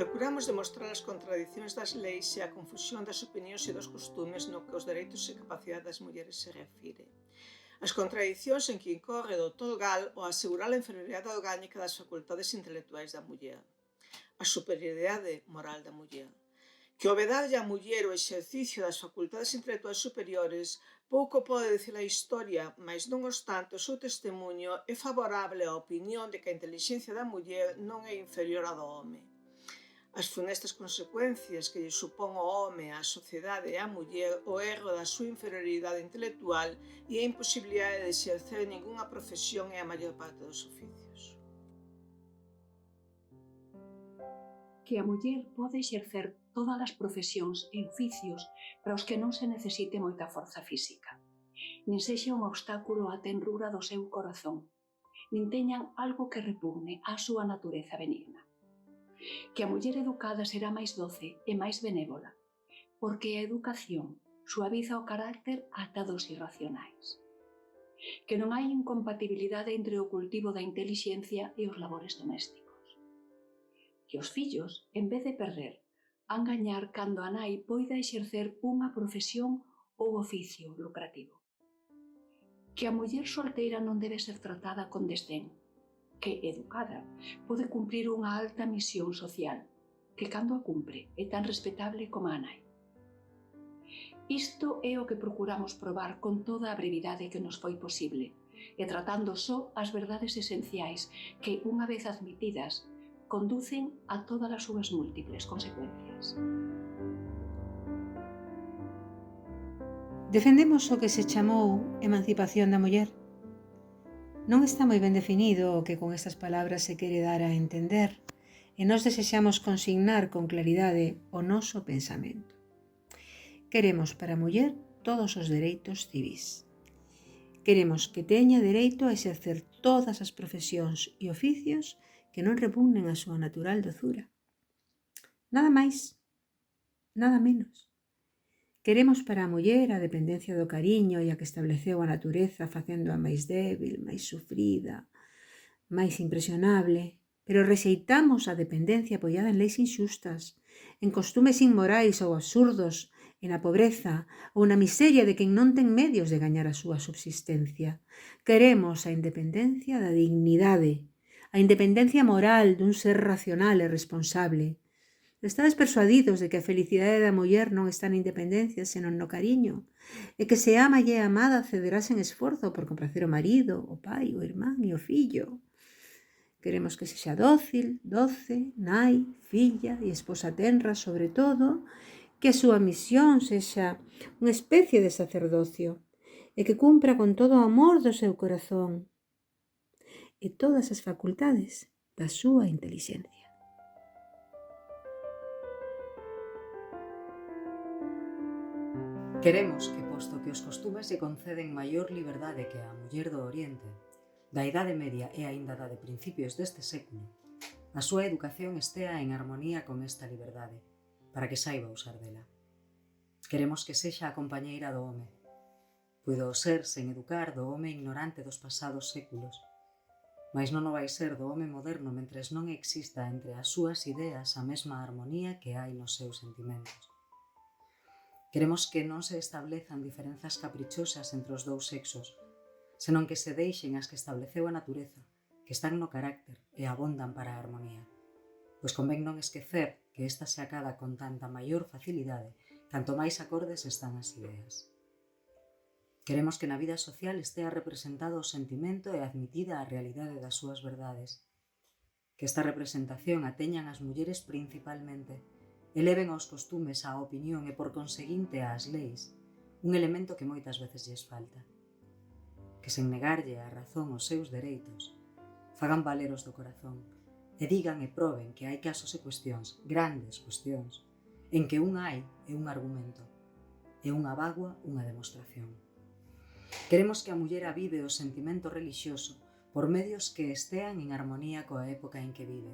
Procuramos demostrar as contradicións das leis e a confusión das opinións e dos costumes no que os dereitos e capacidade das mulleres se refire. As contradicións en que incorre o Dr. Gall ao asegurar a inferioridade orgánica das facultades intelectuais da muller, a superioridade moral da muller, que ao vedarlle á muller o exercicio das facultades intelectuais superiores, pouco pode dicir a historia, mas non obstante o seu testemunho é favorable á opinión de que a intelixencia da muller non é inferior á do home. As funestas consecuencias que lle supón ao home, á sociedade e á muller o erro da súa inferioridade intelectual e a imposibilidade de exercer ningunha profesión e a maior parte dos oficios. Que a muller pode exercer todas as profesións e oficios para os que non se necesite moita forza física, nin sexa un obstáculo á tenrura do seu corazón, nin teñan algo que repugne á súa natureza benigna. Que a muller educada será máis doce e máis benévola, porque a educación suaviza o carácter ata dos irracionais. Que non hai incompatibilidade entre o cultivo da intelixencia e os labores domésticos. Que os fillos, en vez de perder, han gañar cando a nai poida exercer unha profesión ou oficio lucrativo. Que a muller solteira non debe ser tratada con desdén, que, educada, pode cumprir unha alta misión social, que cando a cumpre é tan respetable como a nai. Isto é o que procuramos probar con toda a brevidade que nos foi posible, e tratando só as verdades esenciais que, unha vez admitidas, conducen a todas as súas múltiples consecuencias. Defendemos o que se chamou emancipación da muller. Non está moi ben definido o que con estas palabras se quere dar a entender, e nós desexamos consignar con claridade o noso pensamento. Queremos para a muller todos os dereitos civís. Queremos que teña dereito a exercer todas as profesións e oficios que non repugnen a súa natural dozura. Nada máis, nada menos. Queremos para a muller a dependencia do cariño e a que estableceu a natureza facendo-a máis débil, máis sufrida, máis impresionable, pero rexeitamos a dependencia apoiada en leis inxustas, en costumes inmorais ou absurdos, e na pobreza ou na miseria de quen non ten medios de gañar a súa subsistencia. Queremos a independencia da dignidade, a independencia moral dun ser racional e responsable. Estades persuadidos de que a felicidade da muller non está na independencia, senón no cariño, e que se ama e é amada cederá sen esforzo por complacer o marido, o pai, o irmán e o fillo. Queremos que sexa dócil, doce, nai, filla e esposa tenra, sobre todo, que a súa misión sexa unha especie de sacerdocio e que cumpra con todo o amor do seu corazón e todas as facultades da súa intelixencia. Queremos que, posto que os costumes lle conceden maior liberdade que a muller do Oriente, da Idade Media e aínda da de principios deste século, a súa educación estea en armonía con esta liberdade, para que saiba usar dela. Queremos que sexa a compañeira do home. Puido ser sen educar do home ignorante dos pasados séculos, mas non o vai ser do home moderno mentres non exista entre as súas ideas a mesma armonía que hai nos seus sentimentos. Queremos que non se establezan diferenzas caprichosas entre os dous sexos, senón que se deixen as que estableceu a natureza, que están no carácter e abondan para a armonía. Pois convén non esquecer que esta se acada con tanta maior facilidade canto máis acordes están as ideas. Queremos que na vida social estea representado o sentimento e admitida a realidade das súas verdades. Que esta representación a teñan as mulleres principalmente, eleven aos costumes á opinión e, por conseguinte, ás leis, un elemento que moitas veces lles falta. Que sen negarlle a razón os seus dereitos, fagan valeros do corazón e digan e proben que hai casos e cuestións, grandes cuestións, en que un hai é un argumento, e unha bagua unha demostración. Queremos que a muller avive o sentimento relixioso por medios que estean en armonía coa época en que vive.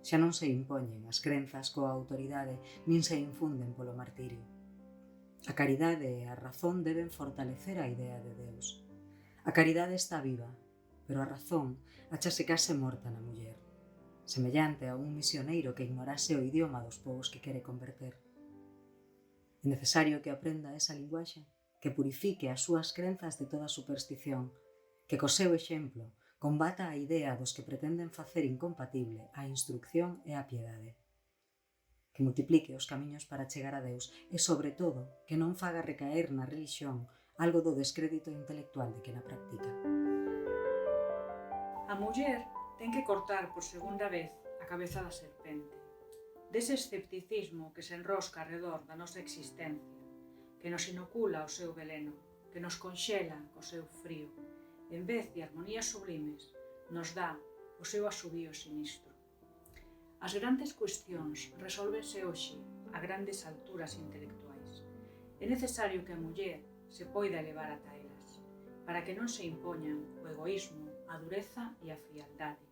Xa non se impoñen as crenzas coa autoridade, nin se infunden polo martirio. A caridade e a razón deben fortalecer a idea de Deus. A caridade está viva, pero a razón áchase case morta na muller. semellante a un misioneiro que ignorase o idioma dos povos que quere converter. É necesario que aprenda esa linguaxe, que purifique as súas crenzas de toda superstición, que co seu exemplo combata a idea dos que pretenden facer incompatible a instrucción e a piedade. Que multiplique os camiños para chegar a Deus e, sobre todo, que non faga recaer na relixión algo do descrédito intelectual de quen a practica. A muller ten que cortar por segunda vez a cabeza da serpente, dese escepticismo que se enrosca arredor da nosa existencia, que nos inocula o seu veleno, que nos conxela co seu frío, en vez de armonías sublimes, nos dá o seu asubío sinistro. As grandes cuestións resolvense hoxe a grandes alturas intelectuais. É necesario que a muller se poida elevar ata elas, para que non se impoñan o egoísmo, a dureza e a frialdade,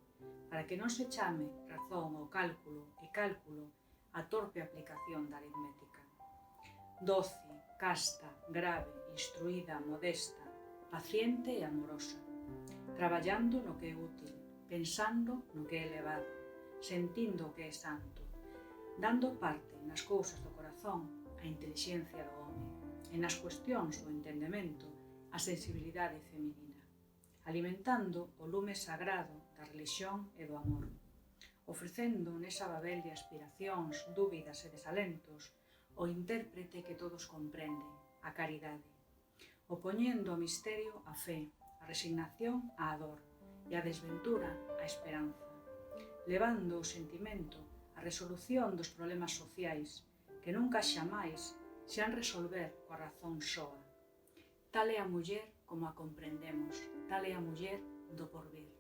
para que non se chame razón ao cálculo e cálculo a torpe aplicación da aritmética. Doce, casta, grave, instruída, modesta, paciente e amorosa, traballando no que é útil, pensando no que é elevado, sentindo o que é santo, dando parte nas cousas do corazón a intelixencia do home, e nas cuestións do entendemento a sensibilidade feminina, alimentando o lume sagrado da religión e do amor, ofrecendo nesa babel de aspiracións, dúbidas e desalentos o intérprete que todos comprenden, a caridade, opoñendo ao misterio a fe, a resignación á dor e a desventura á esperanza, levando o sentimento á resolución dos problemas sociais que nunca xamais se han resolver coa razón soa. Tal é a muller como a comprendemos, tal é a muller do porvir.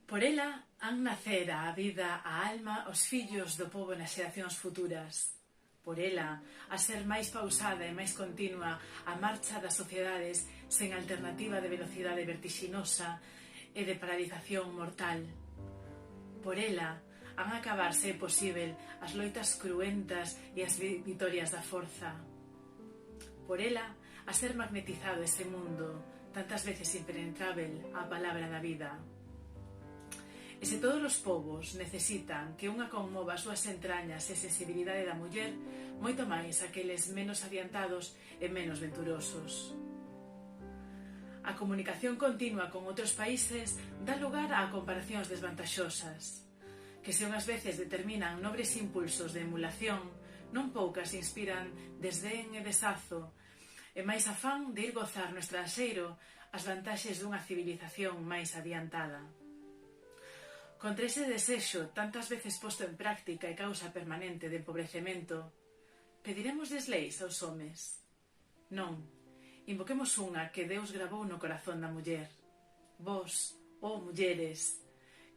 Por ela han nacer a vida, a alma, os fillos do pobo nas xeracións futuras. Por ela, a ser máis pausada e máis continua a marcha das sociedades sen alternativa de velocidade vertixinosa e de paralización mortal. Por ela, han acabar, se é posível, as loitas cruentas e as vitorias da forza. Por ela, a ser magnetizado ese mundo, tantas veces impenetrável á palabra da vida. E se todos os povos necesitan que unha conmova as súas entrañas e sensibilidade da muller, moito máis aqueles menos adiantados e menos venturosos. A comunicación continua con outros países dá lugar a comparacións desvantaxosas, que se unhas veces determinan nobres impulsos de emulación, non poucas inspiran desdén e desazo, e máis afán de ir gozar no estranxeiro as vantaxes dunha civilización máis adiantada. Contra ese desexo, tantas veces posto en práctica e causa permanente de empobrecemento, pediremos desleis aos homes? Non, invoquemos unha que Deus gravou no corazón da muller. Vos, mulleres,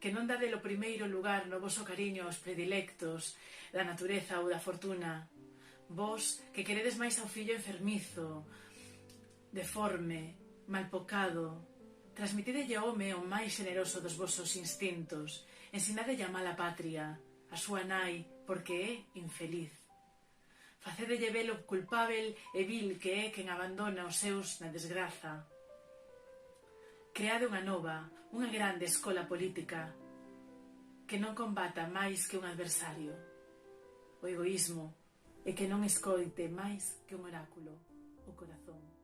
que non dade o primeiro lugar no voso cariño aos predilectos da natureza ou da fortuna. Vos, que queredes máis ao fillo enfermizo, deforme, malpocado, transmitidelle ao home o máis xeneroso dos vosos instintos, ensinadelle a mala patria, a súa nai, porque é infeliz. Facédelle ver o culpável e vil que é quen abandona os seus na desgraza. Creade unha nova, unha grande escola política que non combata máis que un adversario, o egoísmo, e que non escoite máis que un oráculo, o corazón.